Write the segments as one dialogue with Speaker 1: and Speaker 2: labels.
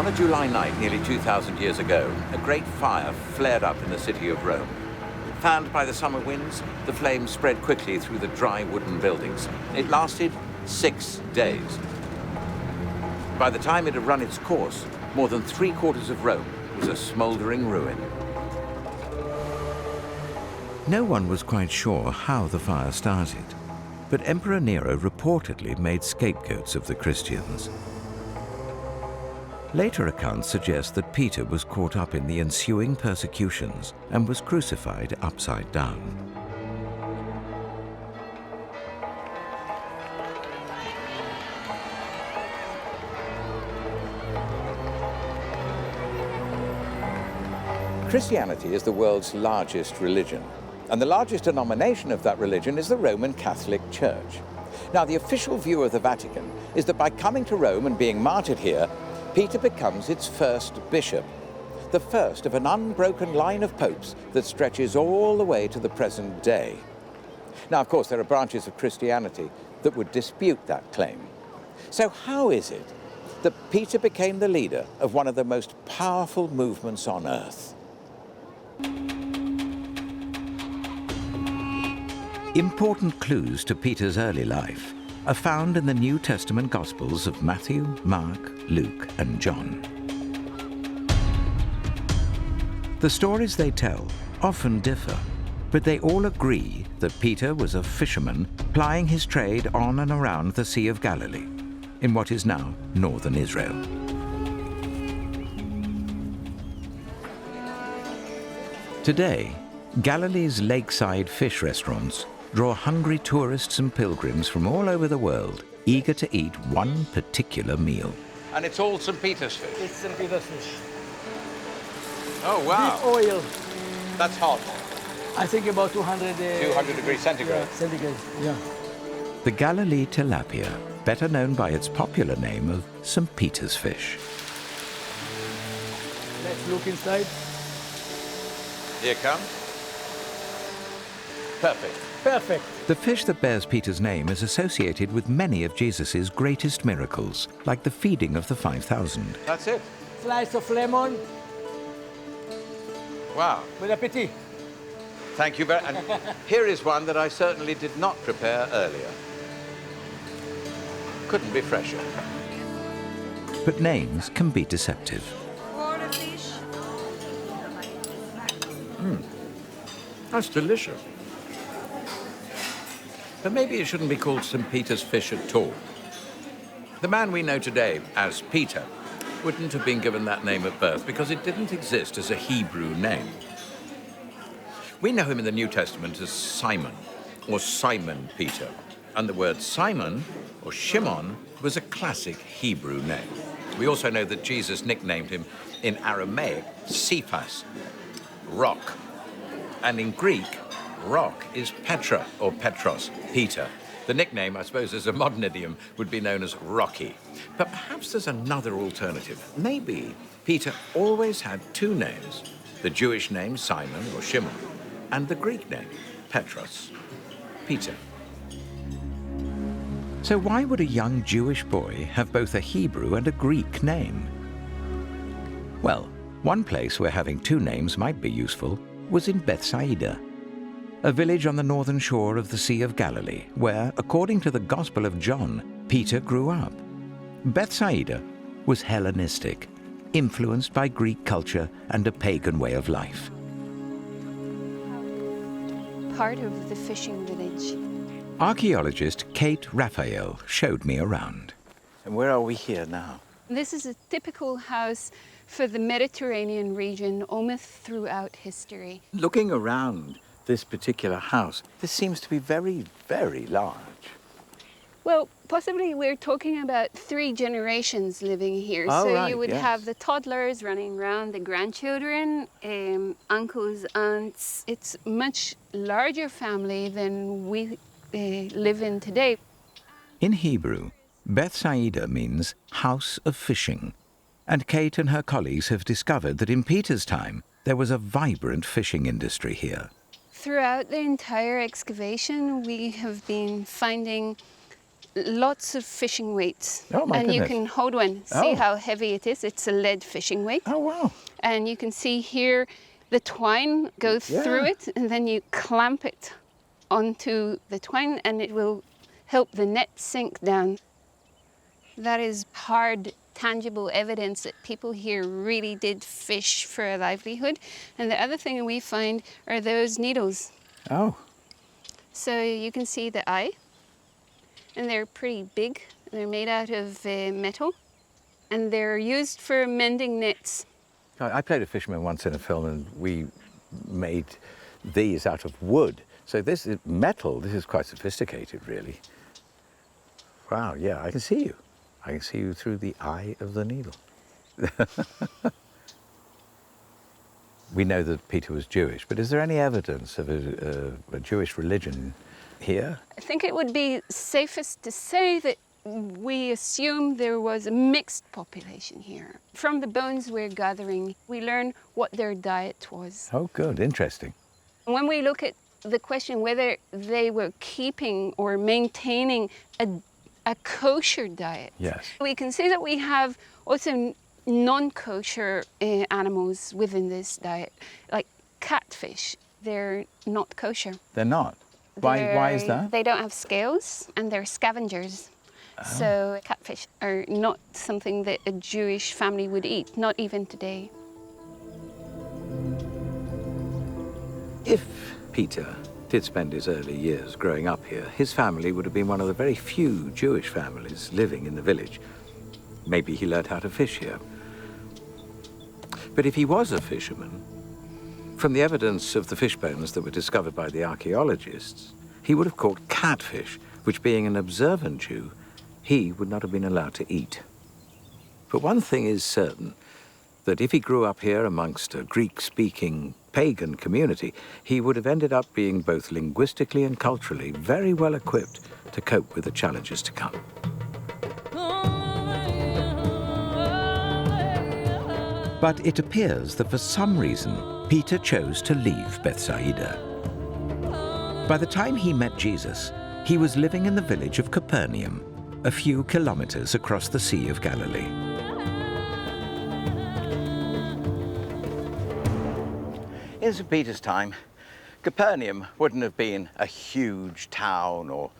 Speaker 1: On a July night nearly 2,000 years ago, a great fire flared up in the city of Rome. Fanned by the summer winds, the flames spread quickly through the dry wooden buildings. It lasted 6 days. By the time it had run its course, more than 3/4 of Rome was a smouldering ruin.
Speaker 2: No one was quite sure how the fire started, but Emperor Nero reportedly made scapegoats of the Christians. Later accounts suggest that Peter was caught up in the ensuing persecutions and was crucified upside down.
Speaker 1: Christianity is the world's largest religion, and the largest denomination of that religion is the Roman Catholic Church. Now, the official view of the Vatican is that by coming to Rome and being martyred here, Peter becomes its first bishop, the first of an unbroken line of popes that stretches all the way to the present day. Now, of course, there are branches of Christianity that would dispute that claim. So how is it that Peter became the leader of one of the most powerful movements on earth?
Speaker 2: Important clues to Peter's early life are found in the New Testament Gospels of Matthew, Mark, Luke, and John. The stories they tell often differ, but they all agree that Peter was a fisherman plying his trade on and around the Sea of Galilee, in what is now northern Israel. Today, Galilee's lakeside fish restaurants draw hungry tourists and pilgrims from all over the world, eager to eat one particular meal.
Speaker 1: And it's all St. Peter's fish?
Speaker 3: It's St. Peter's fish.
Speaker 1: Oh, wow.
Speaker 3: Deep oil.
Speaker 1: That's hot.
Speaker 3: I think about 200...
Speaker 1: 200 degrees centigrade.
Speaker 3: Yeah, centigrade, yeah.
Speaker 2: The Galilee tilapia, better known by its popular name of St. Peter's fish.
Speaker 3: Let's look inside.
Speaker 1: Here it comes. Perfect.
Speaker 3: Perfect.
Speaker 2: The fish that bears Peter's name is associated with many of Jesus' greatest miracles, like the feeding of the 5,000.
Speaker 1: That's it.
Speaker 3: Slice of lemon.
Speaker 1: Wow.
Speaker 3: Bon appetit.
Speaker 1: Thank you very much. And here is one that I certainly did not prepare earlier. Couldn't be fresher.
Speaker 2: But names can be deceptive.
Speaker 1: That's delicious. But maybe it shouldn't be called St. Peter's fish at all. The man we know today as Peter wouldn't have been given that name at birth because it didn't exist as a Hebrew name. We know him in the New Testament as Simon, or Simon Peter. And the word Simon, or Shimon, was a classic Hebrew name. We also know that Jesus nicknamed him in Aramaic Cephas, rock. And in Greek, rock is Petra, or Petros, Peter. The nickname, I suppose, as a modern idiom, would be known as Rocky. But perhaps there's another alternative. Maybe Peter always had two names, the Jewish name Simon, or Shimon, and the Greek name, Petros, Peter.
Speaker 2: So why would a young Jewish boy have both a Hebrew and a Greek name? Well, one place where having two names might be useful was in Bethsaida, a village on the northern shore of the Sea of Galilee, where, according to the Gospel of John, Peter grew up. Bethsaida was Hellenistic, influenced by Greek culture and a pagan way of life.
Speaker 4: Part of the fishing village.
Speaker 2: Archaeologist Kate Raphael showed me around.
Speaker 1: And where are we here now?
Speaker 4: This is a typical house for the Mediterranean region almost throughout history.
Speaker 1: Looking around this particular house, this seems to be very, very large.
Speaker 4: Well, possibly we're talking about 3 generations living here. So
Speaker 1: right,
Speaker 4: you would
Speaker 1: yes.
Speaker 4: have the toddlers running around, the grandchildren, uncles, aunts. It's a much larger family than we live in today.
Speaker 2: In Hebrew, Bethsaida means house of fishing. And Kate and her colleagues have discovered that in Peter's time, there was a vibrant fishing industry here.
Speaker 4: Throughout the entire excavation, we have been finding lots of fishing weights.
Speaker 1: Oh, my
Speaker 4: and
Speaker 1: goodness.
Speaker 4: you can hold one. See
Speaker 1: Oh.
Speaker 4: how heavy it is? It's a lead fishing weight.
Speaker 1: Oh, wow.
Speaker 4: And you can see here the twine goes through it, and then you clamp it onto the twine, and it will help the net sink down. That is hard, tangible evidence that people here really did fish for a livelihood. And the other thing we find are those needles.
Speaker 1: Oh.
Speaker 4: So you can see the eye, and they're pretty big. They're made out of metal, and they're used for mending nets.
Speaker 2: I played a fisherman once in a film, and we made these out of wood. So this is metal. This is quite sophisticated, really. Wow, yeah, I can see you. I can see you through the eye of the needle. We know that Peter was Jewish, but is there any evidence of a Jewish religion here?
Speaker 4: I think it would be safest to say that we assume there was a mixed population here. From the bones we're gathering, we learn what their diet was.
Speaker 2: Oh, good, interesting.
Speaker 4: When we look at the question whether they were keeping or maintaining a kosher diet,
Speaker 2: Yes.
Speaker 4: we can say that we have also non-kosher animals within this diet, like catfish. They're not kosher.
Speaker 2: They're not. Why is that?
Speaker 4: They don't have scales, and they're scavengers. So catfish are not something that a Jewish family would eat, not even today.
Speaker 2: If Peter did spend his early years growing up here, his family would have been one of the very few Jewish families living in the village. Maybe he learned how to fish here. But if he was a fisherman, from the evidence of the fish bones that were discovered by the archaeologists, he would have caught catfish, which, being an observant Jew, he would not have been allowed to eat. But one thing is certain, that if he grew up here amongst a Greek-speaking pagan community, he would have ended up being both linguistically and culturally very well equipped to cope with the challenges to come. But it appears that for some reason, Peter chose to leave Bethsaida. By the time he met Jesus, he was living in the village of Capernaum, a few kilometers across the Sea of Galilee. In St. Peter's time, Capernaum wouldn't have been a huge town or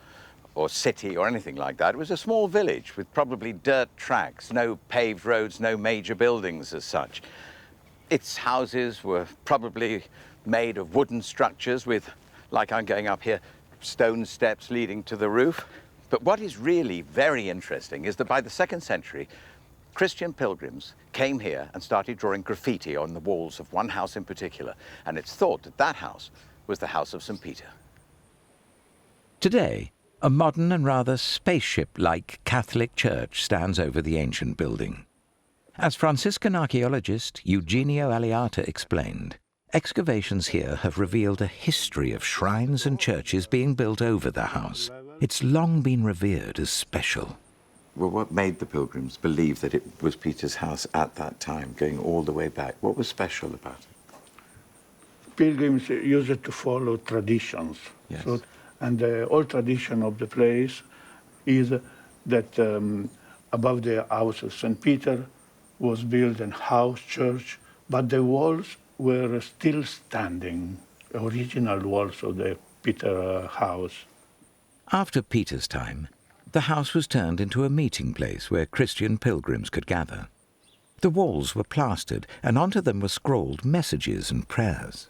Speaker 2: city or anything like that. It was a small village with probably dirt tracks, no paved roads, no major buildings as such. Its houses were probably made of wooden structures with, like I'm going up here, stone steps leading to the roof. But what is really very interesting is that by the 2nd century, Christian pilgrims came here and started drawing graffiti on the walls of one house in particular, and it's thought that that house was the house of St. Peter. Today, a modern and rather spaceship-like Catholic church stands over the ancient building. As Franciscan archaeologist Eugenio Aliata explained, excavations here have revealed a history of shrines and churches being built over the house. It's long been revered as special. Well, what made the pilgrims believe that it was Peter's house at that time, going all the way back? What was special about it?
Speaker 5: Pilgrims used to follow traditions.
Speaker 2: Yes.
Speaker 5: And the old tradition of the place is that above the house of St. Peter was built a house church, but the walls were still standing, original walls of the Peter house.
Speaker 2: After Peter's time, the house was turned into a meeting place where Christian pilgrims could gather. The walls were plastered, and onto them were scrawled messages and prayers.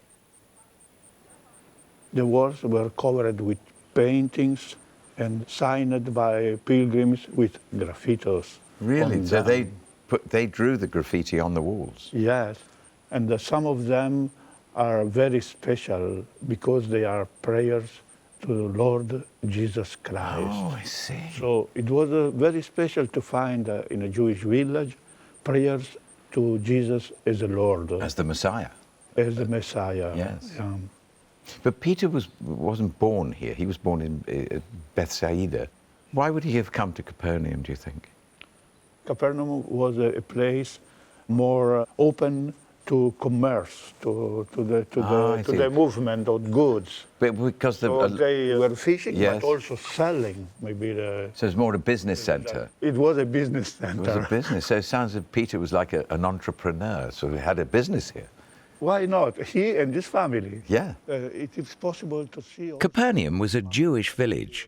Speaker 5: The walls were covered with paintings and signed by pilgrims with graffitos.
Speaker 2: Really? So they drew the graffiti on the walls?
Speaker 5: Yes, and some of them are very special because they are prayers to the Lord Jesus Christ.
Speaker 2: Oh, I see.
Speaker 5: So it was very special to find in a Jewish village prayers to Jesus as the Lord.
Speaker 2: As the Messiah.
Speaker 5: As the Messiah.
Speaker 2: Yes. But Peter wasn't born here. He was born in Bethsaida. Why would he have come to Capernaum, do you think?
Speaker 5: Capernaum was a place more open to commerce, to
Speaker 2: I see.
Speaker 5: the movement of goods.
Speaker 2: But because
Speaker 5: So they were fishing,
Speaker 2: Yes.
Speaker 5: but also selling. Maybe
Speaker 2: so it's more a business centre.
Speaker 5: it was a business
Speaker 2: It was
Speaker 5: center.
Speaker 2: a business. So it sounds as Peter was like an entrepreneur, sort of had a business here.
Speaker 5: Why not? He and his family.
Speaker 2: Yeah.
Speaker 5: It is possible to see.
Speaker 2: Capernaum was a Jewish village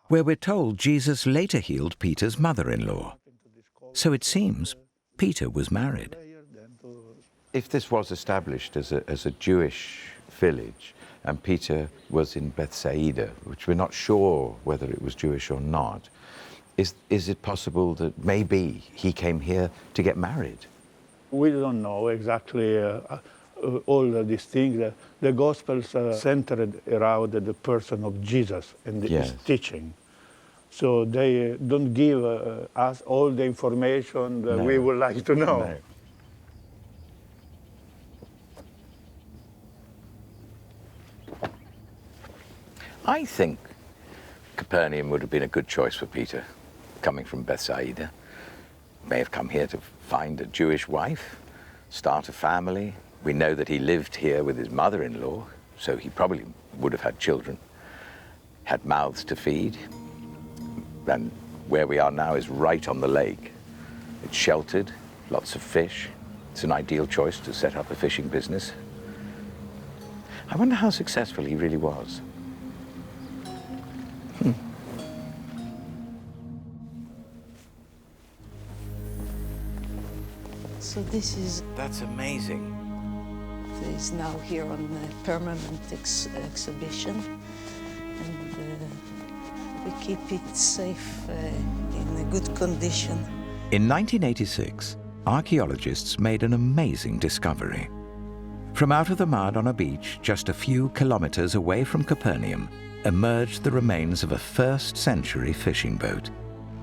Speaker 2: where we're told Jesus later healed Peter's mother-in-law. So it seems Peter was married. If this was established as a Jewish village and Peter was in Bethsaida, which we're not sure whether it was Jewish or not, is it possible that maybe he came here to get married?
Speaker 5: We don't know exactly all these things. The Gospels centered around the person of Jesus and
Speaker 2: Yes.
Speaker 5: his teaching. So they don't give us all the information that we would like to know.
Speaker 2: No. I think Capernaum would have been a good choice for Peter, coming from Bethsaida. May have come here to find a Jewish wife, start a family. We know that he lived here with his mother-in-law, so he probably would have had children, had mouths to feed. And where we are now is right on the lake. It's sheltered, lots of fish. It's an ideal choice to set up a fishing business. I wonder how successful he really was.
Speaker 6: So this
Speaker 2: That's amazing.
Speaker 6: is now here on a permanent exhibition, and we keep it safe in a good condition.
Speaker 2: In 1986, archaeologists made an amazing discovery. From out of the mud on a beach just a few kilometers away from Capernaum emerged the remains of a 1st century fishing boat.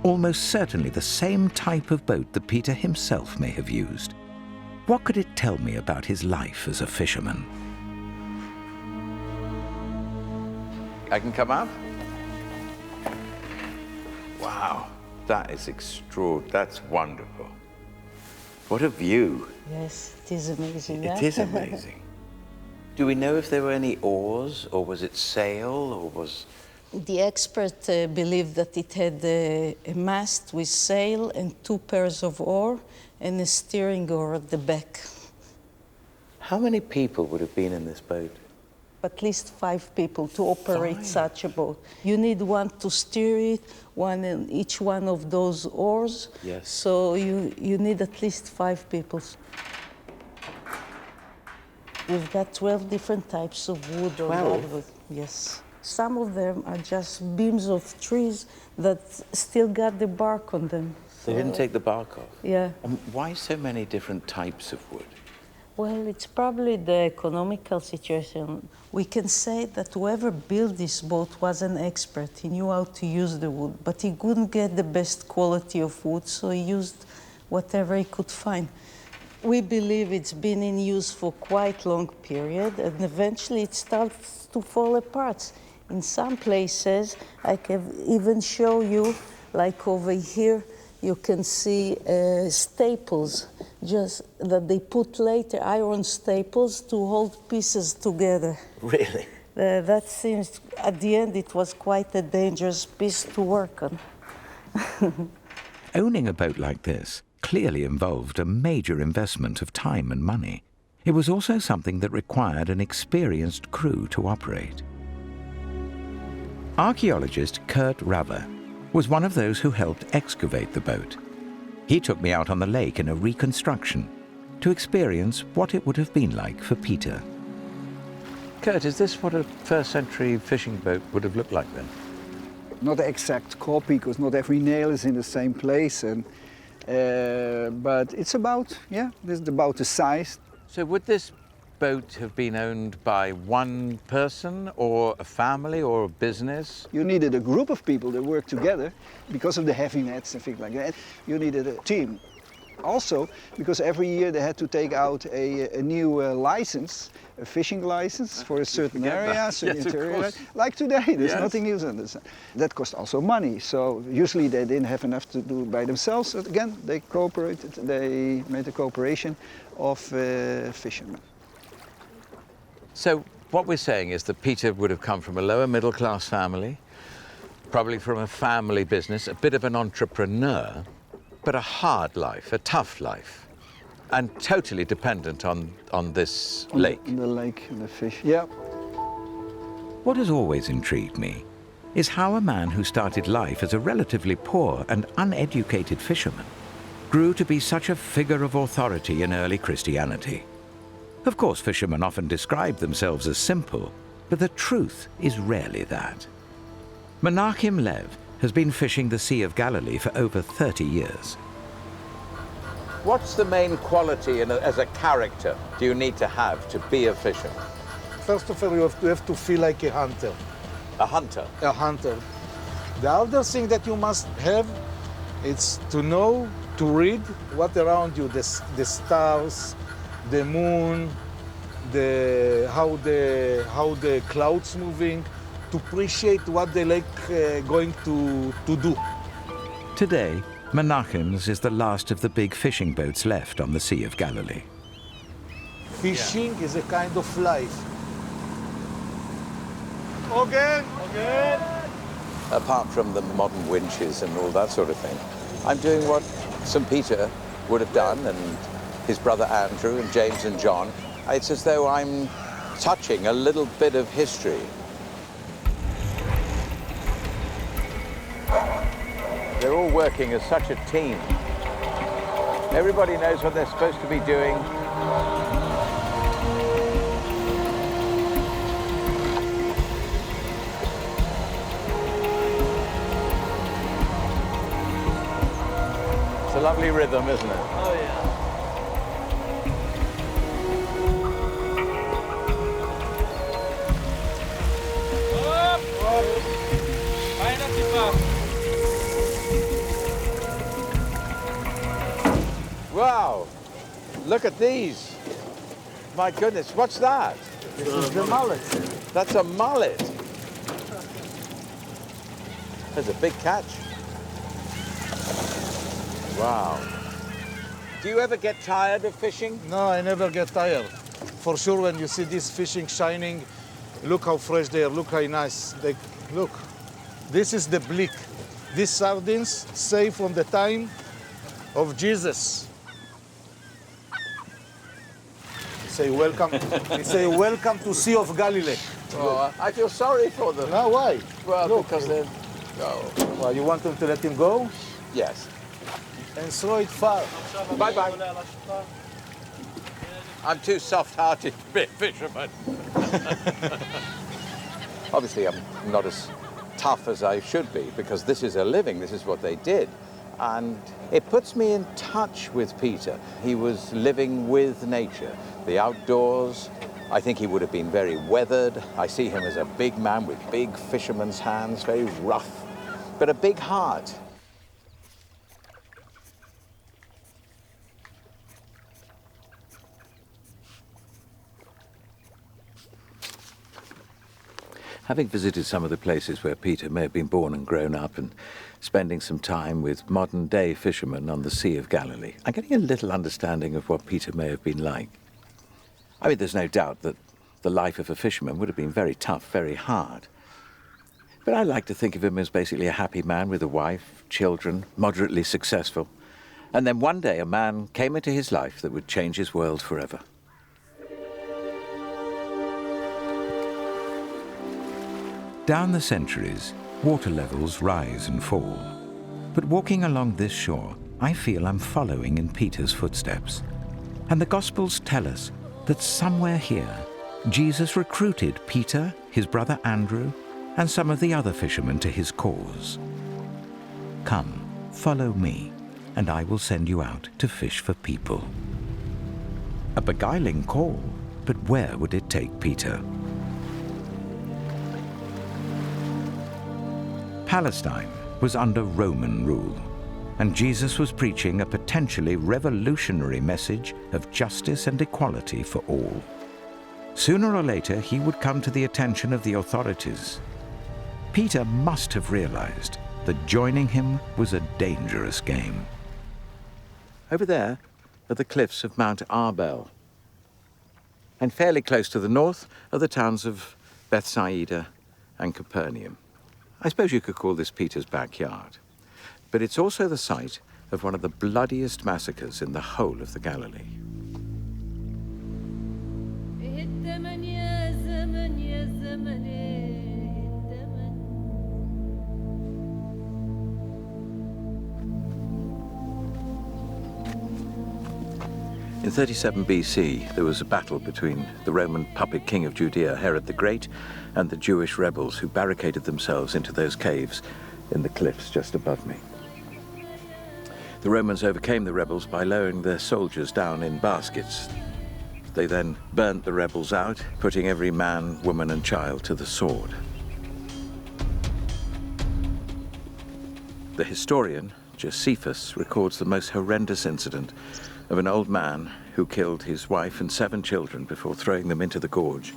Speaker 2: Almost certainly the same type of boat that Peter himself may have used. What could it tell me about his life as a fisherman? I can come up? Wow, that is extraordinary. That's wonderful. What a view.
Speaker 6: Yes, it is amazing.
Speaker 2: It is amazing. Do we know if there were any oars, or was it sail, or was...
Speaker 6: The expert believed that it had a mast with sail and 2 pairs of oar and a steering oar at the back.
Speaker 2: How many people would have been in this boat?
Speaker 6: At least 5 people to operate
Speaker 2: 5?
Speaker 6: such a boat. You need one to steer it, one in each one of those oars.
Speaker 2: Yes.
Speaker 6: So you need at least 5 people. We've got 12 different types of wood.
Speaker 2: 12?
Speaker 6: On that wood. Yes. Some of them are just beams of trees that still got the bark on them.
Speaker 2: They didn't take the bark off?
Speaker 6: Yeah.
Speaker 2: And why so many different types of wood?
Speaker 6: Well, it's probably the economical situation. We can say that whoever built this boat was an expert. He knew how to use the wood, but he couldn't get the best quality of wood, so he used whatever he could find. We believe it's been in use for quite a long period, and eventually it starts to fall apart. In some places, I can even show you, like over here, you can see staples, just that they put later, iron staples to hold pieces together.
Speaker 2: Really?
Speaker 6: That seems, at the end, it was quite a dangerous piece to work on.
Speaker 2: Owning a boat like this clearly involved a major investment of time and money. It was also something that required an experienced crew to operate. Archaeologist Kurt Raver was one of those who helped excavate the boat. He took me out on the lake in a reconstruction to experience what it would have been like for Peter. Kurt, is this what a 1st century fishing boat would have looked like then?
Speaker 7: Not the exact copy, because not every nail is in the same place, and but it's about, this is about the size.
Speaker 2: So would this boat have been owned by one person or a family or a business?
Speaker 7: You needed a group of people that worked together because of the heavy nets and things like that. You needed a team. Also, because every year they had to take out a new license, a fishing license for a certain area, certain area. Like today, there's nothing new on this. That cost also money, so usually they didn't have enough to do by themselves. Again, they cooperated, they made a cooperation of fishermen.
Speaker 2: So what we're saying is that Peter would have come from a lower middle class family, probably from a family business, a bit of an entrepreneur, but a hard life, a tough life, and totally dependent on this lake.
Speaker 7: The lake and the fish, yeah.
Speaker 2: What has always intrigued me is how a man who started life as a relatively poor and uneducated fisherman grew to be such a figure of authority in early Christianity. Of course, fishermen often describe themselves as simple, but the truth is rarely that. Menachem Lev has been fishing the Sea of Galilee for over 30 years.
Speaker 1: What's the main quality as a character do you need to have to be a fisherman?
Speaker 8: First of all, you have to feel like a hunter.
Speaker 1: A hunter?
Speaker 8: A hunter. The other thing that you must have is to know, to read what around you, the stars, the moon, how the clouds moving, to appreciate what the lake going to do.
Speaker 2: Today, Menachem's is the last of the big fishing boats left on the Sea of Galilee.
Speaker 8: Fishing is a kind of life. Again.
Speaker 1: Apart from the modern winches and all that sort of thing, I'm doing what St. Peter would have done, and his brother Andrew and James and John. It's as though I'm touching a little bit of history. They're all working as such a team. Everybody knows what they're supposed to be doing. It's a lovely rhythm, isn't it?
Speaker 3: Oh, yeah.
Speaker 1: Wow, look at these. My goodness, what's that?
Speaker 3: This is the mullet.
Speaker 1: That's a mullet. That's a big catch. Wow. Do you ever get tired of fishing?
Speaker 8: No, I never get tired. For sure, when you see this fishing shining, look how fresh they are, look how nice. Look, this is the bleak. These sardines saved from the time of Jesus. Say welcome. They say welcome to Sea of Galilee.
Speaker 1: Oh, I feel sorry for them.
Speaker 8: Now why?
Speaker 1: Well,
Speaker 8: Look.
Speaker 1: because they're... Oh,
Speaker 8: Well, you want them to let him go
Speaker 1: yes.
Speaker 8: and throw it far.
Speaker 1: Bye-bye. I'm too soft-hearted to be a fisherman. Obviously, I'm not as tough as I should be, because this is a living, this is what they did. And it puts me in touch with Peter. He was living with nature, the outdoors. I think he would have been very weathered. I see him as a big man with big fisherman's hands, very rough, but a big heart.
Speaker 2: Having visited some of the places where Peter may have been born and grown up, and spending some time with modern-day fishermen on the Sea of Galilee, I'm getting a little understanding of what Peter may have been like. I mean, there's no doubt that the life of a fisherman would have been very tough, very hard. But I like to think of him as basically a happy man with a wife, children, moderately successful. And then one day a man came into his life that would change his world forever. Down the centuries, water levels rise and fall. But walking along this shore, I feel I'm following in Peter's footsteps. And the Gospels tell us that somewhere here, Jesus recruited Peter, his brother Andrew, and some of the other fishermen to his cause. Come, follow me, and I will send you out to fish for people. A beguiling call, but where would it take Peter? Palestine was under Roman rule, and Jesus was preaching a potentially revolutionary message of justice and equality for all. Sooner or later, he would come to the attention of the authorities. Peter must have realized that joining him was a dangerous game. Over there are the cliffs of Mount Arbel. And fairly close to the north are the towns of Bethsaida and Capernaum. I suppose you could call this Peter's backyard. But it's also the site of one of the bloodiest massacres in the whole of the Galilee. In 37 BC, there was a battle between the Roman puppet king of Judea, Herod the Great, and the Jewish rebels who barricaded themselves into those caves in the cliffs just above me. The Romans overcame the rebels by lowering their soldiers down in baskets. They then burnt the rebels out, putting every man, woman, and child to the sword. The historian, Josephus, records the most horrendous incident of an old man who killed his wife and 7 children before throwing them into the gorge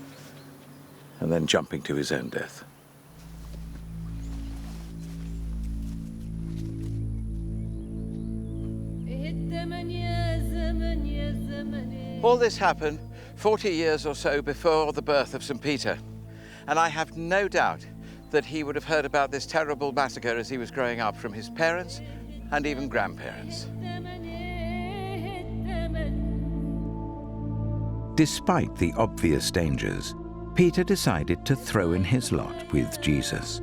Speaker 2: and then jumping to his own death. All this happened 40 years or so before the birth of St. Peter, and I have no doubt that he would have heard about this terrible massacre as he was growing up from his parents and even grandparents. Despite the obvious dangers, Peter decided to throw in his lot with Jesus.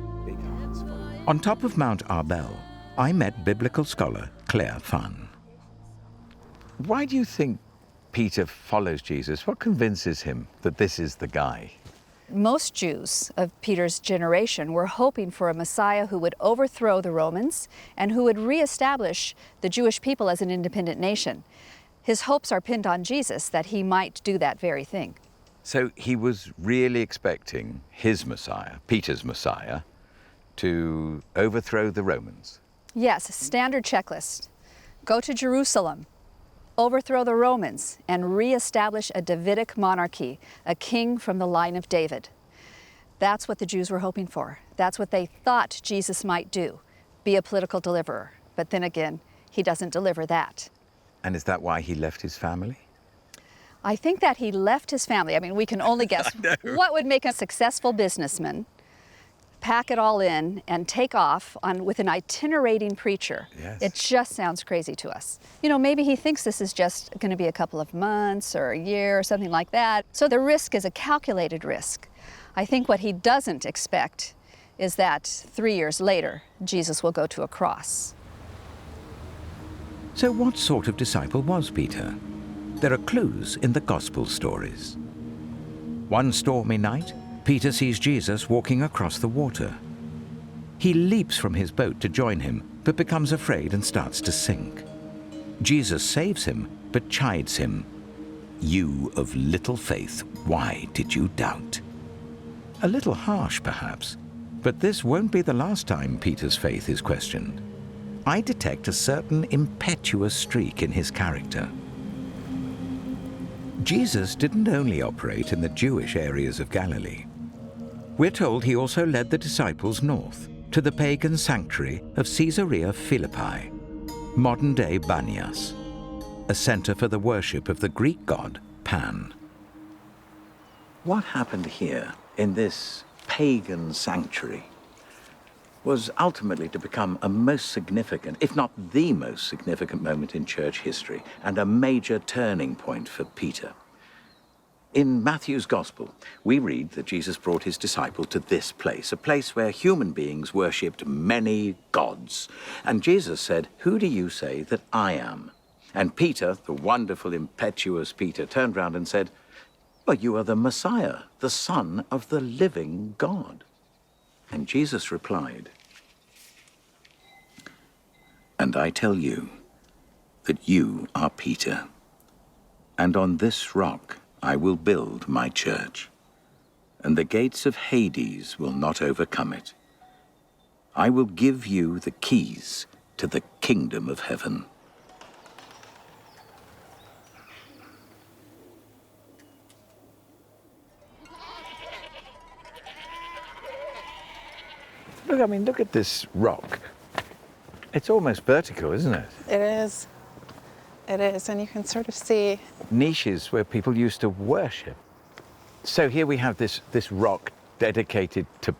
Speaker 2: On top of Mount Arbel, I met biblical scholar Claire Funn. Why do you think Peter follows Jesus? What convinces him that this is the guy?
Speaker 9: Most Jews of Peter's generation were hoping for a Messiah who would overthrow the Romans and who would reestablish the Jewish people as an independent nation. His hopes are pinned on Jesus that he might do that very thing.
Speaker 2: So he was really expecting his Messiah, Peter's Messiah, to overthrow the Romans?
Speaker 9: Yes, standard checklist. Go to Jerusalem, overthrow the Romans, and reestablish a Davidic monarchy, a king from the line of David. That's what the Jews were hoping for. That's what they thought Jesus might do, be a political deliverer. But then again, he doesn't deliver that.
Speaker 2: And is that why he left his family?
Speaker 9: I think that he left his family. I mean, we can only guess what would make a successful businessman pack it all in and take off with an itinerating preacher.
Speaker 2: Yes.
Speaker 9: It just sounds crazy to us. You know, maybe he thinks this is just going to be a couple of months or a year or something like that. So the risk is a calculated risk. I think what he doesn't expect is that 3 years later, Jesus will go to a cross.
Speaker 2: So what sort of disciple was Peter? There are clues in the gospel stories. One stormy night, Peter sees Jesus walking across the water. He leaps from his boat to join him, but becomes afraid and starts to sink. Jesus saves him, but chides him. "You of little faith, why did you doubt?" A little harsh, perhaps, but this won't be the last time Peter's faith is questioned. I detect a certain impetuous streak in his character. Jesus didn't only operate in the Jewish areas of Galilee. We're told he also led the disciples north to the pagan sanctuary of Caesarea Philippi, modern-day Banias, a center for the worship of the Greek god Pan. What happened here in this pagan sanctuary was ultimately to become a most significant, if not the most significant moment in church history and a major turning point for Peter. In Matthew's Gospel, we read that Jesus brought his disciple to this place, a place where human beings worshipped many gods. And Jesus said, "Who do you say that I am?" And Peter, the wonderful, impetuous Peter, turned round and said, "Well, you are the Messiah, the Son of the living God." And Jesus replied, "And I tell you that you are Peter, and on this rock I will build my church, and the gates of Hades will not overcome it. I will give you the keys to the kingdom of heaven.
Speaker 1: Look, I mean, look at this rock. It's almost vertical, isn't it?
Speaker 10: It is. It is, and you can sort of see
Speaker 1: Niches where people used to worship. So here we have this rock dedicated to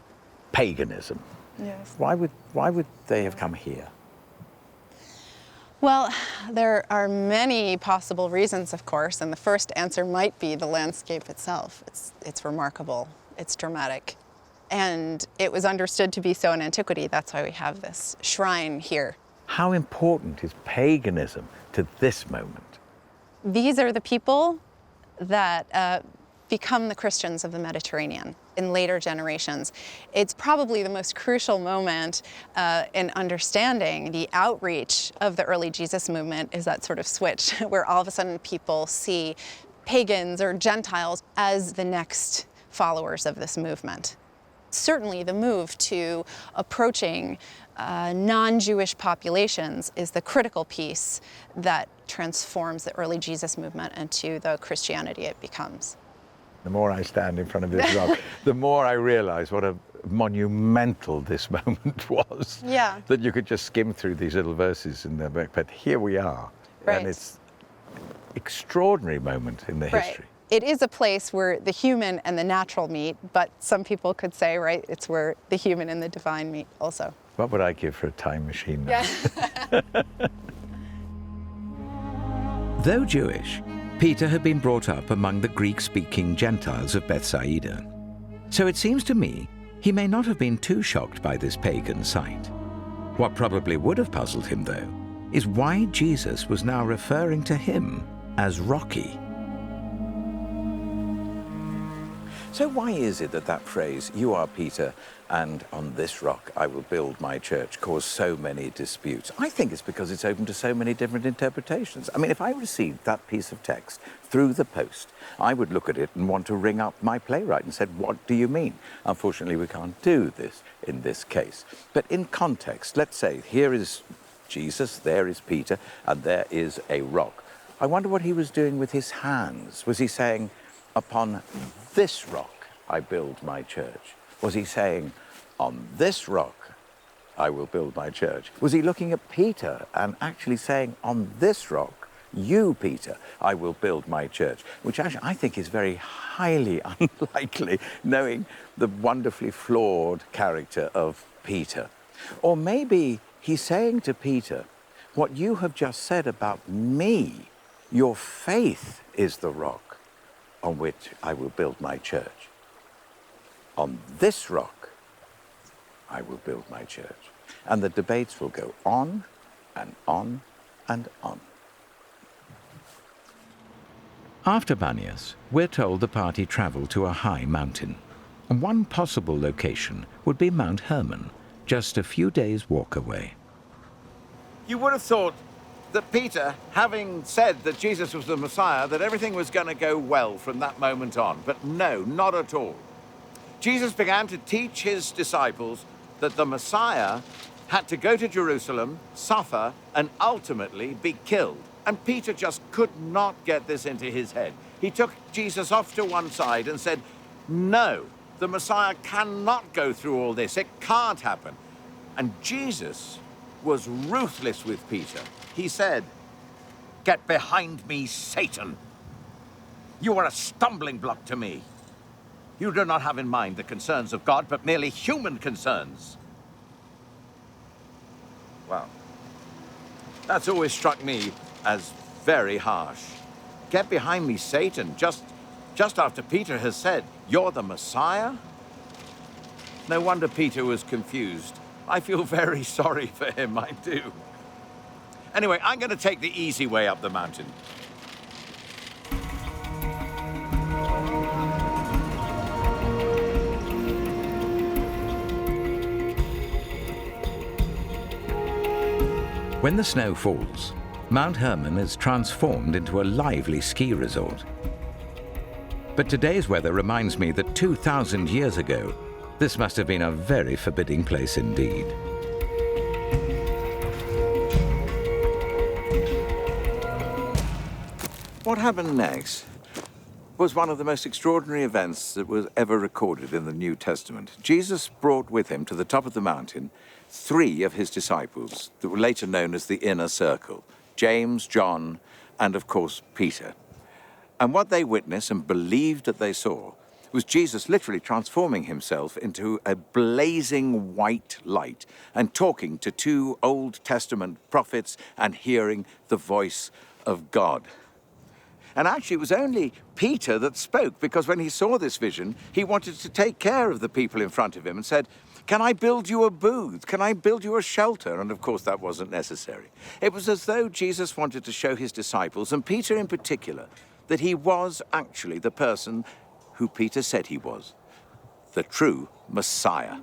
Speaker 1: paganism.
Speaker 10: yes.
Speaker 1: Why would they have come here?
Speaker 10: Well, there are many possible reasons, of course, and the first answer might be the landscape itself. It's remarkable, it's dramatic, and it was understood to be so in antiquity. That's why we have this shrine here.
Speaker 1: How important is paganism to this moment?
Speaker 10: These are the people that become the Christians of the Mediterranean in later generations. It's probably the most crucial moment in understanding the outreach of the early Jesus movement, is that sort of switch where all of a sudden people see pagans or Gentiles as the next followers of this movement. Certainly the move to approaching non-Jewish populations is the critical piece that transforms the early Jesus movement into the Christianity it becomes.
Speaker 1: The more I stand in front of this rock, the more I realize what a monumental this moment was.
Speaker 10: Yeah.
Speaker 1: That you could just skim through these little verses in there, but here we are.
Speaker 10: Right.
Speaker 1: And it's an extraordinary moment in the history.
Speaker 10: It is a place where the human and the natural meet, but some people could say, right, it's where the human and the divine meet also.
Speaker 1: What would I give for a time machine now?
Speaker 10: Yeah.
Speaker 2: Though Jewish, Peter had been brought up among the Greek-speaking Gentiles of Bethsaida. So it seems to me he may not have been too shocked by this pagan sight. What probably would have puzzled him, though, is why Jesus was now referring to him as Rocky.
Speaker 1: So why is it that that phrase, "You are Peter, and on this rock I will build my church," caused so many disputes? I think it's because it's open to so many different interpretations. I mean, if I received that piece of text through the post, I would look at it and want to ring up my playwright and said, "What do you mean?" Unfortunately, we can't do this in this case. But in context, let's say here is Jesus, there is Peter, and there is a rock. I wonder what he was doing with his hands. Was he saying, "Upon this rock I build my church"? Was he saying, "On this rock I will build my church"? Was he looking at Peter and actually saying, "On this rock, you, Peter, I will build my church"? Which actually I think is very highly unlikely, knowing the wonderfully flawed character of Peter. Or maybe he's saying to Peter, "What you have just said about me, your faith is the rock on which I will build my church. On this rock, I will build my church." And the debates will go on and on and on.
Speaker 2: After Banias, we're told the party travelled to a high mountain. And one possible location would be Mount Hermon, just a few days' walk away.
Speaker 1: You would have thought that Peter, having said that Jesus was the Messiah, that everything was going to go well from that moment on. But no, not at all. Jesus began to teach his disciples that the Messiah had to go to Jerusalem, suffer, and ultimately be killed. And Peter just could not get this into his head. He took Jesus off to one side and said, "No, the Messiah cannot go through all this. It can't happen." And Jesus was ruthless with Peter. He said, "Get behind me, Satan. You are a stumbling block to me. You do not have in mind the concerns of God, but merely human concerns." Well, that's always struck me as very harsh. Get behind me, Satan, just after Peter has said, "You're the Messiah"? No wonder Peter was confused. I feel very sorry for him, I do. Anyway, I'm going to take the easy way up the mountain.
Speaker 2: When the snow falls, Mount Hermon is transformed into a lively ski resort. But today's weather reminds me that 2,000 years ago, this must have been a very forbidding place indeed.
Speaker 1: What happened next was one of the most extraordinary events that was ever recorded in the New Testament. Jesus brought with him to the top of the mountain 3 of his disciples that were later known as the Inner Circle: James, John, and of course, Peter. And what they witnessed and believed that they saw was Jesus literally transforming himself into a blazing white light and talking to 2 Old Testament prophets and hearing the voice of God. And actually, it was only Peter that spoke, because when he saw this vision, he wanted to take care of the people in front of him and said, "Can I build you a booth? Can I build you a shelter?" And of course, that wasn't necessary. It was as though Jesus wanted to show his disciples, and Peter in particular, that he was actually the person who Peter said he was, the true Messiah.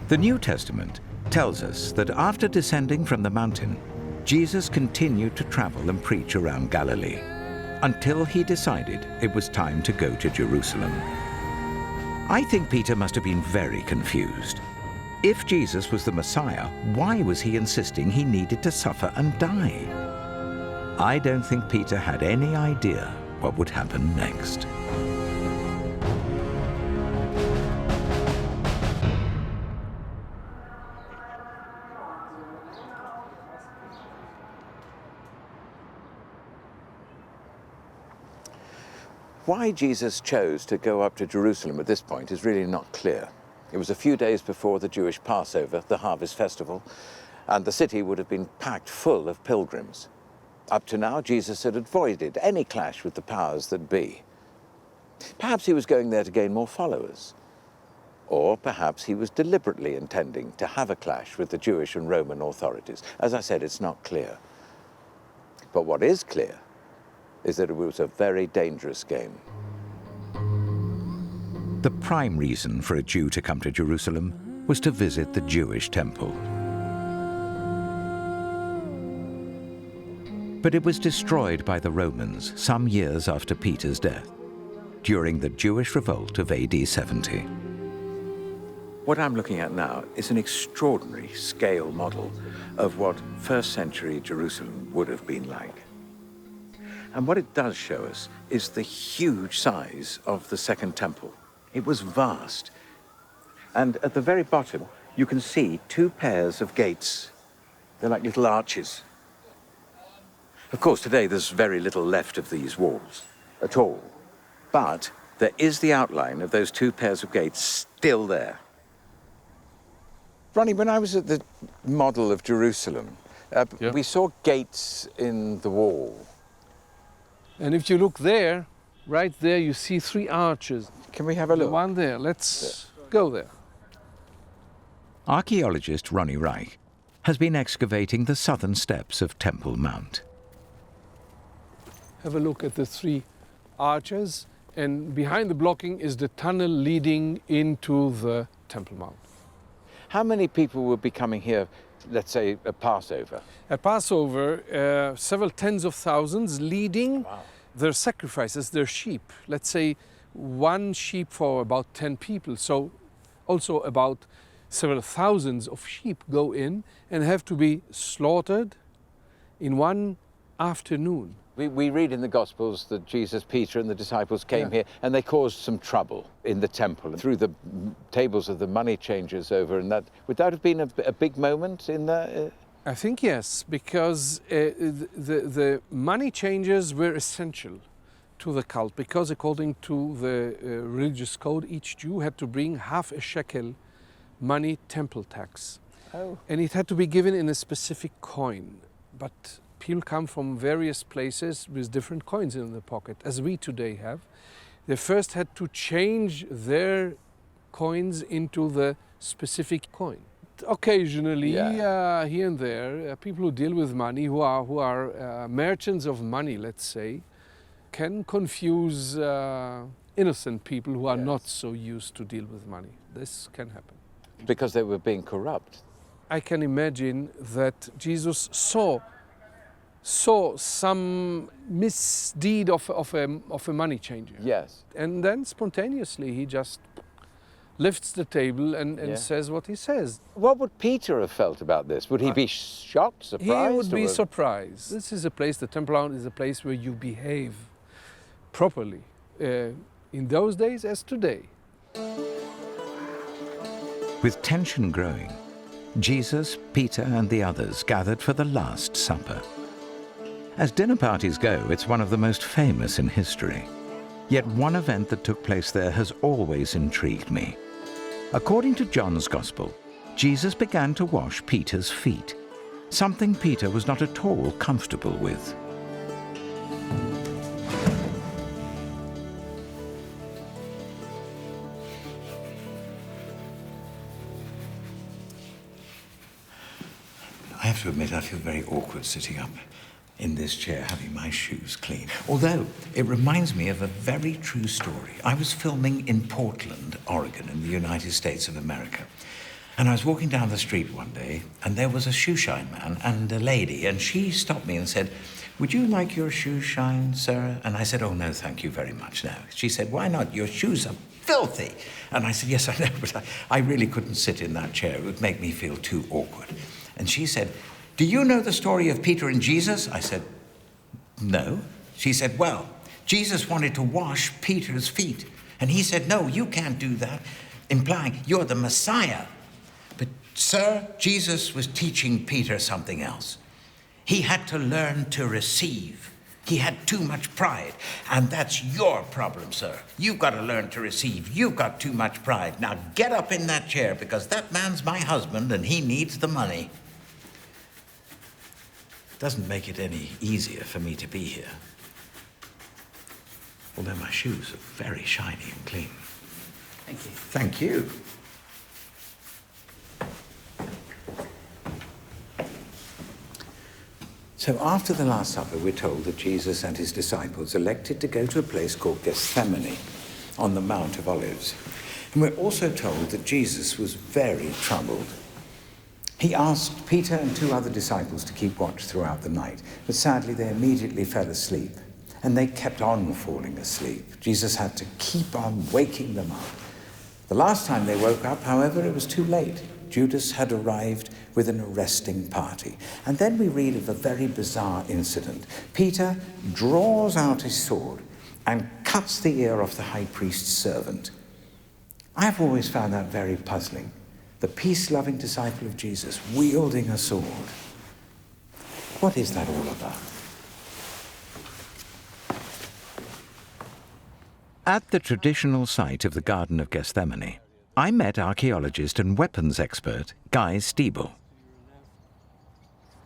Speaker 2: The New Testament tells us that after descending from the mountain, Jesus continued to travel and preach around Galilee until he decided it was time to go to Jerusalem. I think Peter must have been very confused. If Jesus was the Messiah, why was he insisting he needed to suffer and die? I don't think Peter had any idea what would happen next.
Speaker 1: Why Jesus chose to go up to Jerusalem at this point is really not clear. It was a few days before the Jewish Passover, the Harvest Festival, and the city would have been packed full of pilgrims. Up to now, Jesus had avoided any clash with the powers that be. Perhaps he was going there to gain more followers. Or perhaps he was deliberately intending to have a clash with the Jewish and Roman authorities. As I said, it's not clear. But what is clear is that it was a very dangerous game.
Speaker 2: The prime reason for a Jew to come to Jerusalem was to visit the Jewish temple. But it was destroyed by the Romans some years after Peter's death, during the Jewish revolt of AD 70.
Speaker 1: What I'm looking at now is an extraordinary scale model of what first century Jerusalem would have been like. And what it does show us is the huge size of the Second Temple. It was vast. And at the very bottom, you can see 2 pairs of gates. They're like little arches. Of course, today there's very little left of these walls at all. But there is the outline of those 2 pairs of gates still there. Ronnie, when I was at the model of Jerusalem, we saw gates in the wall.
Speaker 11: And if you look there, right there, you see 3 arches.
Speaker 1: Can we have a look?
Speaker 11: The one there. Let's go there.
Speaker 2: Archaeologist Ronnie Reich has been excavating the southern steps of Temple Mount.
Speaker 11: Have a look at the 3 arches, and behind the blocking is the tunnel leading into the Temple Mount.
Speaker 1: How many people will be coming here, let's say, at Passover?
Speaker 11: At Passover, several tens of thousands leading their sacrifices, their sheep. Let's say 1 sheep for about 10 people. So also about several thousands of sheep go in and have to be slaughtered in 1 afternoon.
Speaker 1: We read in the Gospels that Jesus, Peter, and the disciples came here and they caused some trouble in the temple and threw the tables of the money changers over. And that would that have been a big moment in the?
Speaker 11: I think yes, because the money changers were essential to the cult, because according to the religious code, each Jew had to bring half a shekel money temple tax.
Speaker 1: Oh.
Speaker 11: And it had to be given in a specific coin. But people come from various places with different coins in the pocket, as we today have. They first had to change their coins into the specific coin. Occasionally, here and there, people who deal with money, who are merchants of money, let's say, can confuse innocent people who are not so used to deal with money. This can happen.
Speaker 1: Because they were being corrupt.
Speaker 11: I can imagine that Jesus saw some misdeed of a money changer.
Speaker 1: Yes.
Speaker 11: And then spontaneously he just lifts the table and says what he says.
Speaker 1: What would Peter have felt about this? Would he be shocked, surprised?
Speaker 11: He would be surprised. This is a place, the Temple Mount is a place where you behave properly, in those days as today.
Speaker 2: With tension growing, Jesus, Peter and the others gathered for the Last Supper. As dinner parties go, it's one of the most famous in history. Yet one event that took place there has always intrigued me. According to John's Gospel, Jesus began to wash Peter's feet, something Peter was not at all comfortable with. I have to admit, I feel very awkward sitting up in this chair having my shoes clean. Although it reminds me of a very true story. I was filming in Portland, Oregon, in the United States of America. And I was walking down the street one day, and there was a shoe shine man and a lady, and she stopped me and said, "Would you like your shoes shined, sir?" And I said, "Oh, no, thank you very much, no." She said, "Why not? Your shoes are filthy." And I said, "Yes, I know, but I really couldn't sit in that chair. It would make me feel too awkward." And she said, "Do you know the story of Peter and Jesus?" I said, "No." She said, "Well, Jesus wanted to wash Peter's feet. And he said, 'No, you can't do that,' implying you're the Messiah. But, sir, Jesus was teaching Peter something else. He had to learn to receive. He had too much pride. And that's your problem, sir. You've got to learn to receive. You've got too much pride. Now get up in that chair, because that man's my husband and he needs the money." Doesn't make it any easier for me to be here. Although my shoes are very shiny and clean.
Speaker 3: Thank you.
Speaker 2: Thank you. So after the Last Supper, we're told that Jesus and his disciples elected to go to a place called Gethsemane on the Mount of Olives. And we're also told that Jesus was very troubled. He asked Peter and 2 other disciples to keep watch throughout the night, but sadly they immediately fell asleep, and they kept on falling asleep. Jesus had to keep on waking them up. The last time they woke up, however, it was too late. Judas had arrived with an arresting party. And then we read of a very bizarre incident. Peter draws out his sword and cuts the ear off the high priest's servant. I've always found that very puzzling. The peace-loving disciple of Jesus wielding a sword. What is that all about? At the traditional site of the Garden of Gethsemane, I met archaeologist and weapons expert Guy Stiebel.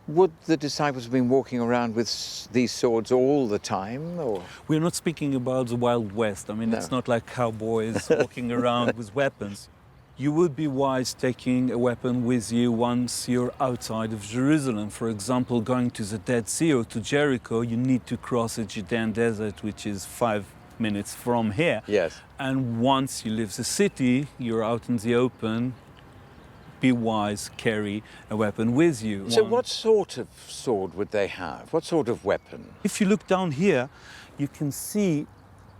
Speaker 1: Would the disciples have been walking around with these swords all the time, or?
Speaker 12: We're not speaking about the Wild West. I mean,
Speaker 1: No.
Speaker 12: It's not like cowboys walking around with weapons. You would be wise taking a weapon with you once you're outside of Jerusalem. For example, going to the Dead Sea or to Jericho, you need to cross the Judean desert, which is 5 minutes from here.
Speaker 1: Yes.
Speaker 12: And once you leave the city, you're out in the open. Be wise, carry a weapon with you.
Speaker 1: So what sort of sword would they have? What sort of weapon?
Speaker 12: If you look down here, you can see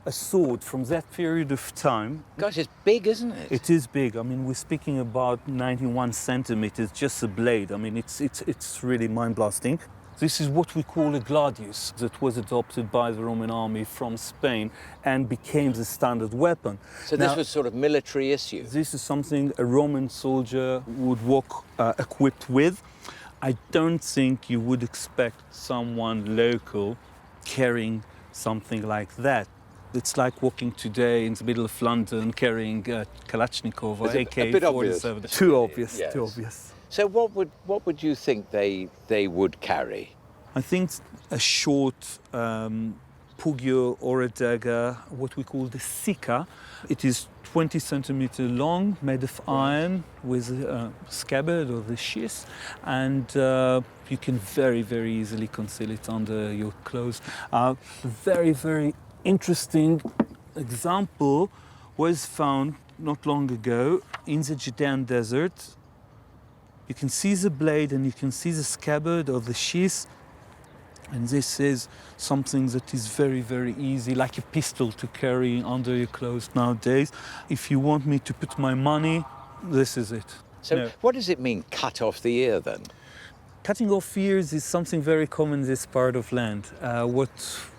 Speaker 12: a sword from that period of time.
Speaker 1: Gosh, it's big, isn't it?
Speaker 12: It is big. I mean, we're speaking about 91 centimeters, just a blade. I mean, it's really mind-blasting. This is what we call a gladius, that was adopted by the Roman army from Spain and became the standard weapon.
Speaker 1: So this was sort of military issue?
Speaker 12: This is something a Roman soldier would walk equipped with. I don't think you would expect someone local carrying something like that. It's like walking today in the middle of London carrying a Kalashnikov or AK-47. Too obvious,
Speaker 1: Yes.
Speaker 12: too obvious.
Speaker 1: So what would you think they would carry?
Speaker 12: I think a short pugio or a dagger, what we call the sika. It is 20 centimeters long, made of iron with a scabbard or the sheath, and you can very, very easily conceal it under your clothes. Very, very interesting example was found not long ago in the Judean desert. You can see the blade and you can see the scabbard or the sheath. And this is something that is very, very easy, like a pistol to carry under your clothes nowadays. If you want me to put my money, this is it.
Speaker 1: So what does it mean, cut off the ear then?
Speaker 12: Cutting off ears is something very common in this part of land. What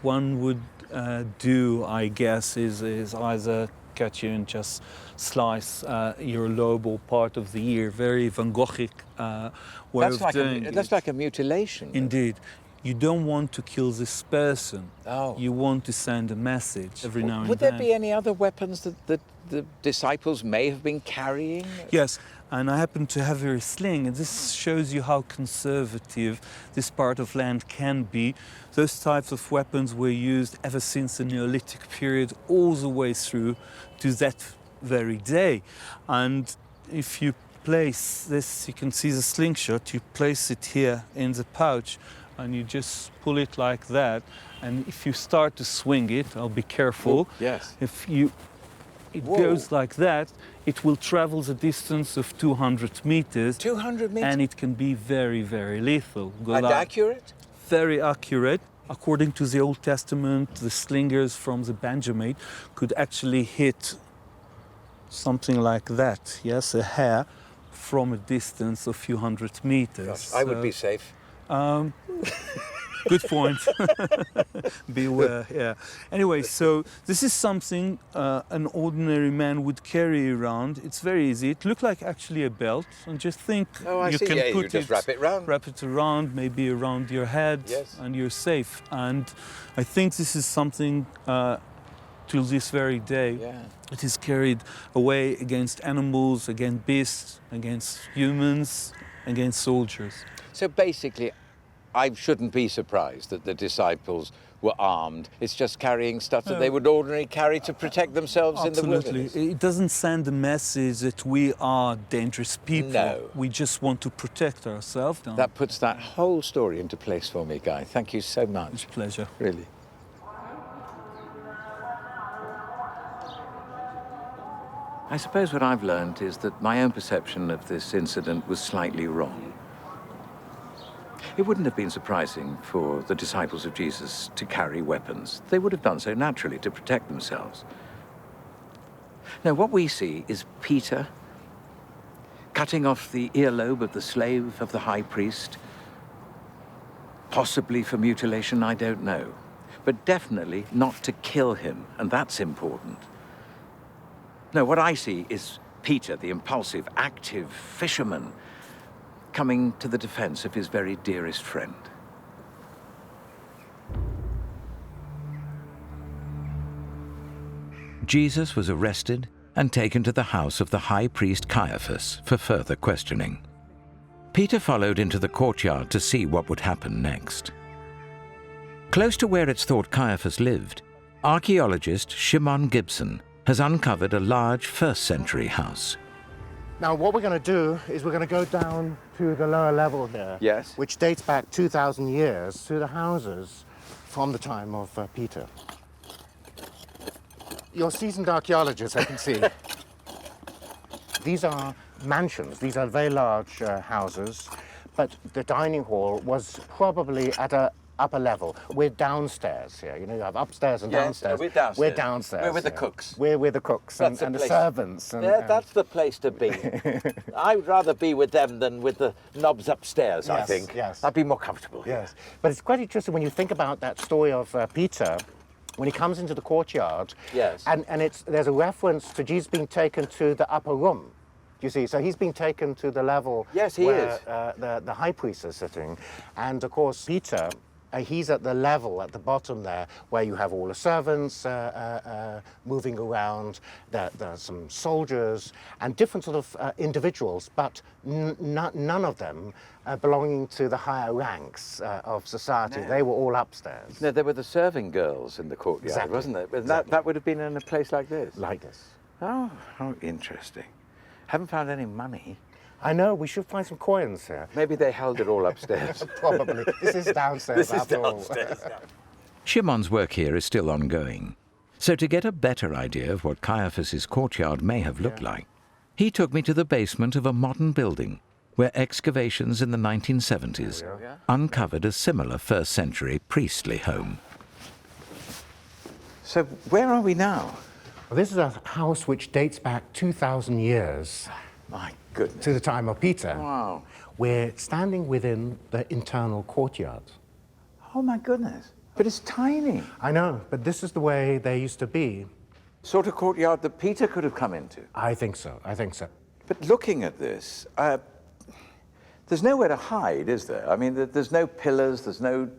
Speaker 12: one would do, I guess, is either cut you and just slice your lobe or part of the ear. Very Van Goghic way of doing it.
Speaker 1: That's like a mutilation.
Speaker 12: Indeed. You don't want to kill this person.
Speaker 1: Oh.
Speaker 12: You want to send a message every now and then.
Speaker 1: Would there be any other weapons that the disciples may have been carrying?
Speaker 12: Yes, and I happen to have here a sling, and this shows you how conservative this part of land can be. Those types of weapons were used ever since the Neolithic period, all the way through to that very day. And if you place this, you can see the slingshot, you place it here in the pouch, and you just pull it like that. And if you start to swing it, I'll be careful.
Speaker 1: Ooh, yes.
Speaker 12: If you, it goes like that, it will travel the distance of 200 meters.
Speaker 1: 200 meters?
Speaker 12: And it can be very, very lethal.
Speaker 1: And accurate?
Speaker 12: Very accurate. According to the Old Testament, the slingers from the Benjamin could actually hit something like that, yes, a hare, from a distance of a few hundred meters.
Speaker 1: Gosh, I would be safe.
Speaker 12: Good point. Beware, yeah. Anyway, so this is something an ordinary man would carry around. It's very easy. It looks like actually a belt. And just think you can put
Speaker 1: you just wrap it
Speaker 12: around, maybe around your head, and you're safe. And I think this is something till this very day. It is carried away against animals, against beasts, against humans, against soldiers.
Speaker 1: So basically, I shouldn't be surprised that the disciples were armed. It's just carrying stuff that they would ordinarily carry to protect themselves in the wilderness.
Speaker 12: Absolutely. It doesn't send a message that we are dangerous people.
Speaker 1: No.
Speaker 12: We just want to protect ourselves.
Speaker 1: That puts that whole story into place for me, Guy. Thank you so much.
Speaker 12: It's a pleasure.
Speaker 1: Really. I suppose what I've learned is that my own perception of this incident was slightly wrong. It wouldn't have been surprising for the disciples of Jesus to carry weapons. They would have done so naturally to protect themselves. Now, what we see is Peter cutting off the earlobe of the slave of the high priest, possibly for mutilation, I don't know, but definitely not to kill him, and that's important. No, what I see is Peter, the impulsive, active fisherman, coming to the defense of his very dearest friend.
Speaker 2: Jesus was arrested and taken to the house of the high priest Caiaphas for further questioning. Peter followed into the courtyard to see what would happen next. Close to where it's thought Caiaphas lived, archaeologist Shimon Gibson has uncovered a large first-century house.
Speaker 13: Now, what we're going to do is we're going to go down to the lower level there, which dates back 2,000 years to the houses from the time of Peter. You're seasoned archaeologists, I can see. These are mansions. These are very large houses, but the dining hall was probably at a upper level. We're downstairs here. You know, you have upstairs and downstairs.
Speaker 1: We're downstairs.
Speaker 13: We're downstairs.
Speaker 1: We're with the cooks.
Speaker 13: We're with the cooks and the servants.
Speaker 1: That's the place to be. I would rather be with them than with the knobs upstairs, I think.
Speaker 13: Yes.
Speaker 1: I'd be more comfortable.
Speaker 13: Yes. But it's quite interesting when you think about that story of Peter, when he comes into the courtyard.
Speaker 1: Yes.
Speaker 13: And there's a reference to Jesus being taken to the upper room. You see, so he's been taken to the level where the high priest is sitting. And of course, Peter, he's at the level at the bottom there where you have all the servants moving around. There are some soldiers and different sort of individuals, but none of them belonging to the higher ranks of society.
Speaker 1: No.
Speaker 13: They were all upstairs.
Speaker 1: No, there were the serving girls in the courtyard, wasn't there? Exactly. That would have been in a place like this?
Speaker 13: Like this.
Speaker 1: Oh, how interesting. Haven't found any money.
Speaker 13: I know, we should find some coins here.
Speaker 1: Maybe they held it all upstairs.
Speaker 13: Probably. This is downstairs
Speaker 1: This is
Speaker 13: after
Speaker 1: downstairs.
Speaker 13: all.
Speaker 2: Shimon's work here is still ongoing. So to get a better idea of what Caiaphas's courtyard may have looked like, he took me to the basement of a modern building where excavations in the 1970s uncovered a similar first-century priestly home.
Speaker 14: So where are we now?
Speaker 13: Well, this is a house which dates back 2,000 years.
Speaker 14: My goodness.
Speaker 13: To the time of Peter.
Speaker 14: Wow.
Speaker 13: We're standing within the internal courtyard.
Speaker 14: Oh my goodness. But it's tiny.
Speaker 13: I know, but this is the way they used to be.
Speaker 14: Sort of courtyard that Peter could have come into.
Speaker 13: I think so, I think so.
Speaker 14: But looking at this, there's nowhere to hide, is there? I mean, there's no pillars, there's no...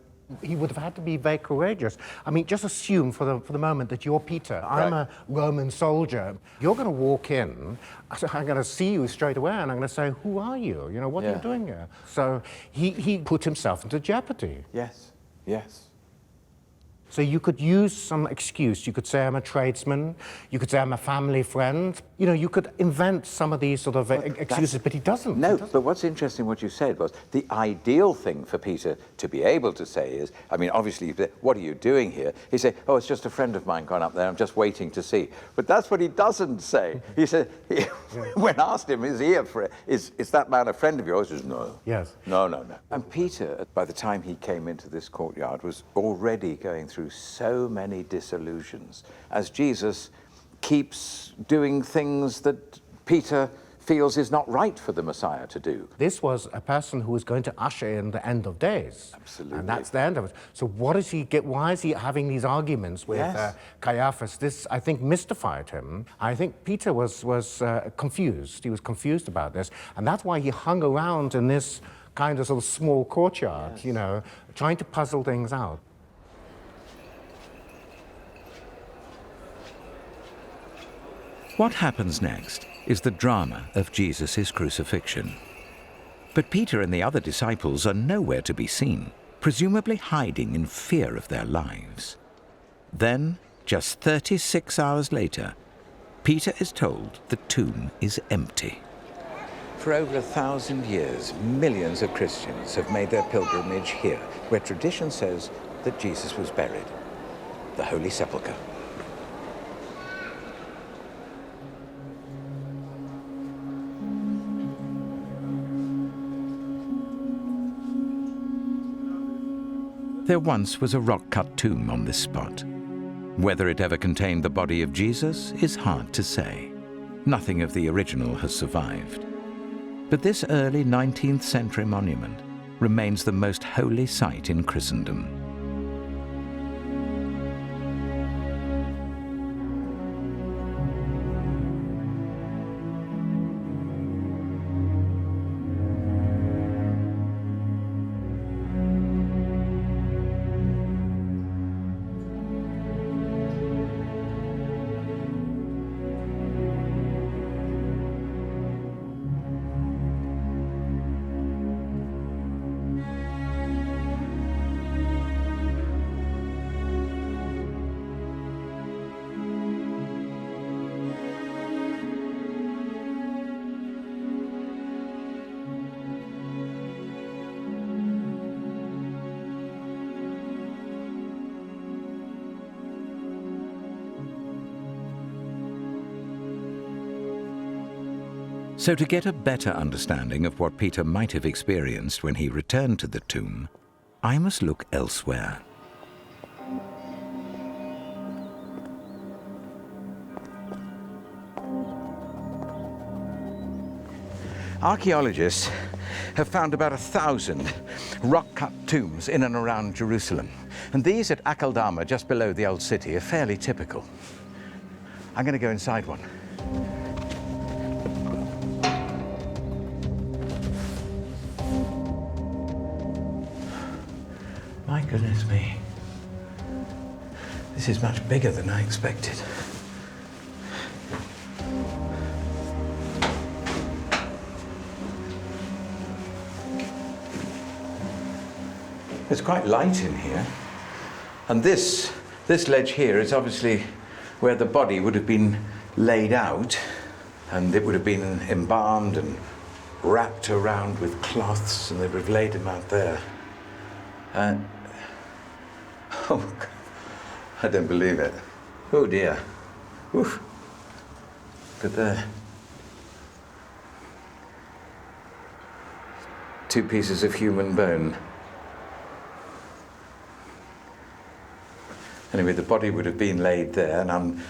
Speaker 13: He would have had to be very courageous. I mean, just assume for the moment that you're Peter. I'm a Roman soldier. You're going to walk in, I'm going to see you straight away, and I'm going to say, who are you? You know, what are you doing here? So he put himself into jeopardy.
Speaker 14: Yes, yes.
Speaker 13: So you could use some excuse. You could say I'm a tradesman. You could say I'm a family friend. You know, you could invent some of these sort of excuses, but he doesn't.
Speaker 14: No, but what's interesting, what you said was the ideal thing for Peter to be able to say is, I mean, obviously, what are you doing here? He said, oh, it's just a friend of mine gone up there. I'm just waiting to see. But that's what he doesn't say. He said, when asked him, is that man a friend of yours? He says, no.
Speaker 13: Yes.
Speaker 14: No, no, no. And Peter, by the time he came into this courtyard, was already going through so many disillusions as Jesus keeps doing things that Peter feels is not right for the Messiah to do.
Speaker 13: This was a person who was going to usher in the end of days.
Speaker 14: Absolutely.
Speaker 13: And that's the end of it. So what does he get? Why is he having these arguments with Caiaphas? This, I think, mystified him. I think Peter was confused. He was confused about this. And that's why he hung around in this kind of sort of small courtyard, you know, trying to puzzle things out.
Speaker 2: What happens next is the drama of Jesus' crucifixion. But Peter and the other disciples are nowhere to be seen, presumably hiding in fear of their lives. Then, just 36 hours later, Peter is told the tomb is empty.
Speaker 1: For over 1,000 years, millions of Christians have made their pilgrimage here, where tradition says that Jesus was buried, the Holy Sepulchre.
Speaker 2: There once was a rock-cut tomb on this spot. Whether it ever contained the body of Jesus is hard to say. Nothing of the original has survived. But this early 19th century monument remains the most holy site in Christendom. So to get a better understanding of what Peter might have experienced when he returned to the tomb, I must look elsewhere.
Speaker 1: Archaeologists have found about 1,000 rock-cut tombs in and around Jerusalem. And these at Akeldama, just below the old city, are fairly typical. I'm going to go inside one. My goodness me. This is much bigger than I expected. It's quite light in here. And this ledge here is obviously where the body would have been laid out, and it would have been embalmed and wrapped around with cloths, and they would have laid him out there. And oh, God, I don't believe it.
Speaker 2: Oh dear. Oof. Look at there. 2 pieces of human bone. Anyway, the body would have been laid there, and I'm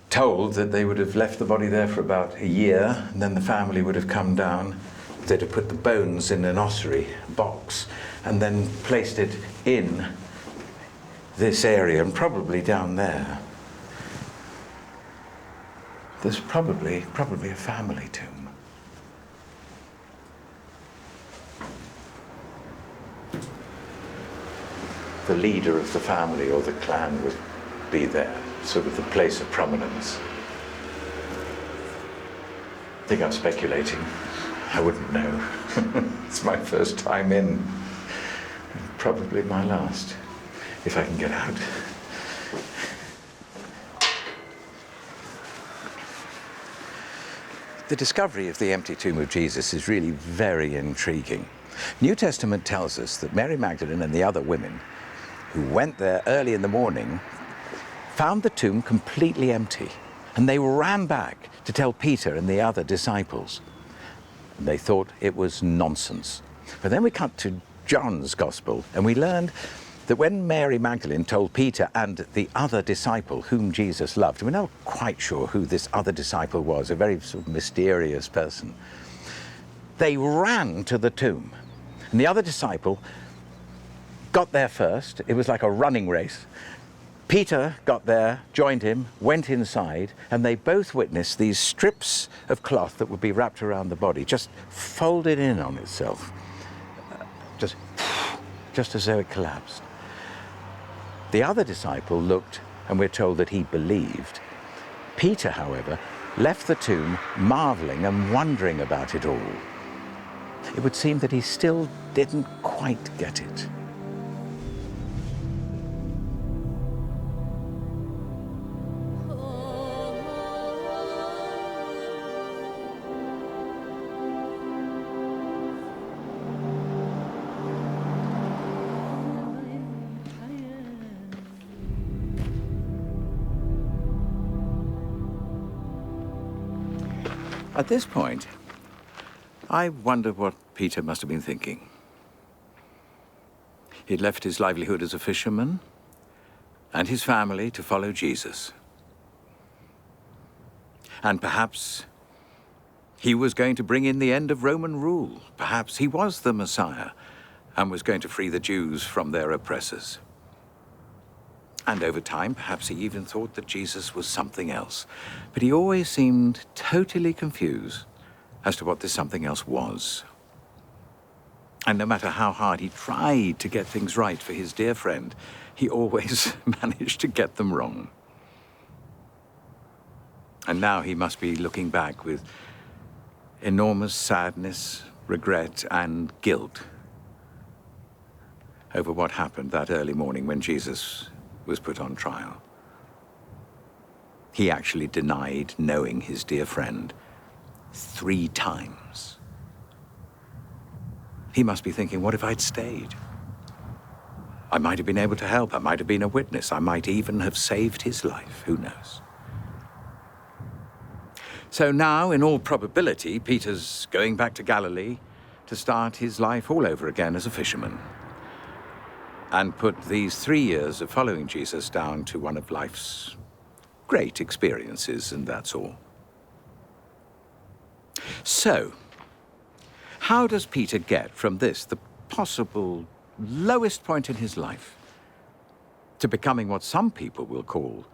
Speaker 2: told that they would have left the body there for about a year, and then the family would have come down. They'd have put the bones in an ossuary box and then placed it in this area, and probably down there. There's probably a family tomb. The leader of the family or the clan would be there, sort of the place of prominence. I think I'm speculating. I wouldn't know. It's my first time in, and probably my last, if I can get out. The discovery of the empty tomb of Jesus is really very intriguing. New Testament tells us that Mary Magdalene and the other women who went there early in the morning found the tomb completely empty, and they ran back to tell Peter and the other disciples. And they thought it was nonsense. But then we cut to John's Gospel, and we learned that when Mary Magdalene told Peter and the other disciple whom Jesus loved, we're not quite sure who this other disciple was, a very sort of mysterious person, they ran to the tomb. And the other disciple got there first. It was like a running race. Peter got there, joined him, went inside, and they both witnessed these strips of cloth that would be wrapped around the body, just folded in on itself, just as though it collapsed. The other disciple looked, and we're told that he believed. Peter, however, left the tomb marveling and wondering about it all. It would seem that he still didn't quite get it. At this point, I wonder what Peter must have been thinking. He'd left his livelihood as a fisherman and his family to follow Jesus. And perhaps he was going to bring in the end of Roman rule. Perhaps he was the Messiah and was going to free the Jews from their oppressors. And over time, perhaps he even thought that Jesus was something else. But he always seemed totally confused as to what this something else was. And no matter how hard he tried to get things right for his dear friend, he always managed to get them wrong. And now he must be looking back with enormous sadness, regret, and guilt over what happened that early morning when Jesus was put on trial. He actually denied knowing his dear friend 3 times. He must be thinking, what if I'd stayed? I might have been able to help. I might have been a witness. I might even have saved his life. Who knows? So now, in all probability, Peter's going back to Galilee to start his life all over again as a fisherman, and put these 3 years of following Jesus down to one of life's great experiences, and that's all. So, how does Peter get from this, the possible lowest point in his life, to becoming what some people will call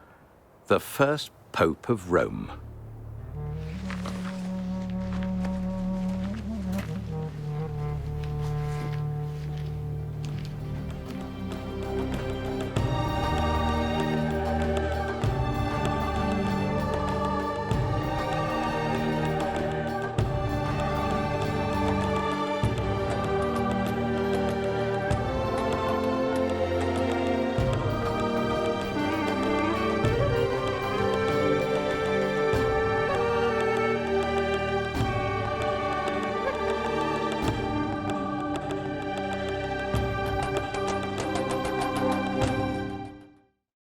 Speaker 2: the first Pope of Rome?